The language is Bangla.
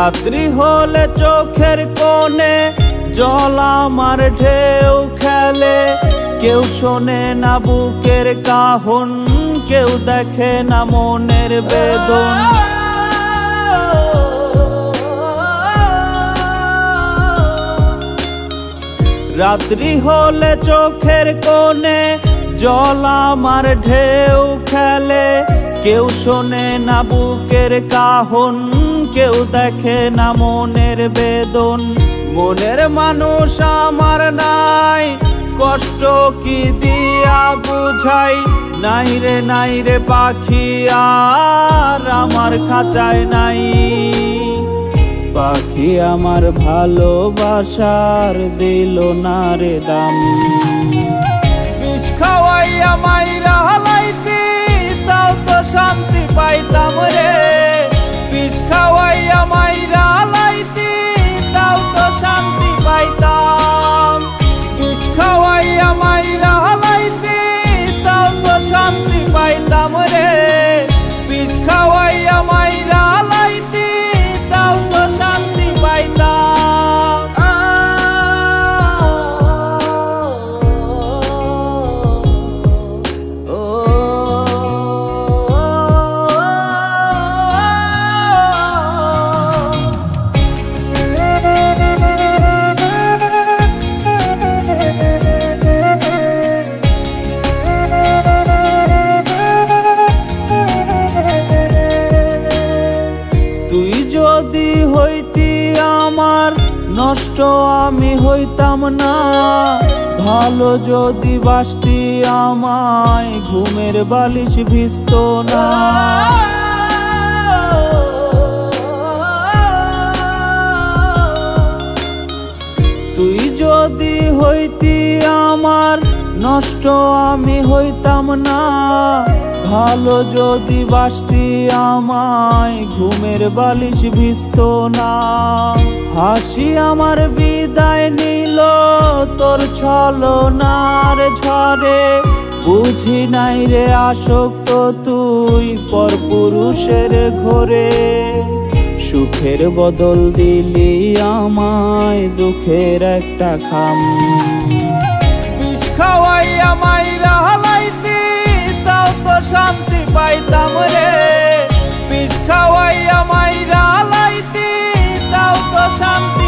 রাত্রি হলে চোখের কোণে জল আমার ঢেউ খেলে, কেউ শোনে না বুকের কাহন, কেউ দেখে না মনের বেদন। রাত্রি হলে চোখের কোণে জল আমার ঢেউ খেলে, কেউ শোনে না বুকের কাহন, কেউ দেখে না মনের বেদন। মনের মানুষ আমার নাই, কষ্ট কি দিয়া বুঝাই, নাই রে পাখি আর আমার খাঁচায় নাই। পাখি আমার ভালোবাসার দিল না রে দাম। বিষ খাওয়াইয়া মাইরা হালাইতি তাও তো শান্তি পাইতাম রে, বিষ খাওয়াইয়া মাইরা হালাইতি তাও তো শান্তি পাইতাম। বিষ খাওয়াইয়া মাইরা হালাইতি তাও তো শান্তি পাইতাম রে, বিষ খাওয়াইয়া মাইরা হালাইতি তাও তো শান্তি পাইতাম। তুই যদি হইতি আমার নষ্ট আমি হইতাম না, ভালো যদি বাসতি আমায় ঘুমের বালিশ ভিজত না। তুই যদি হইতি আমার নষ্ট আমি হইতাম না, ভালো যদি বাসতি আমায় ঘুমের বালিশ ভিজত না। হাসি আমার বিদায় নিল তোর ছলনার ঝড়ে, বুঝি নাই রে আসক্ত তুই পরপুরুষের ঘরে। সুখের বদল দিলি আমায় দুঃখের একটা খাম। বিষ খাওয়াইয়া মাইরা হালাইতি তাও তো শান্তি পাইতাম রে, বিষ খাওয়াইয়া মাইরা হালাইতি তাও তো শান্তি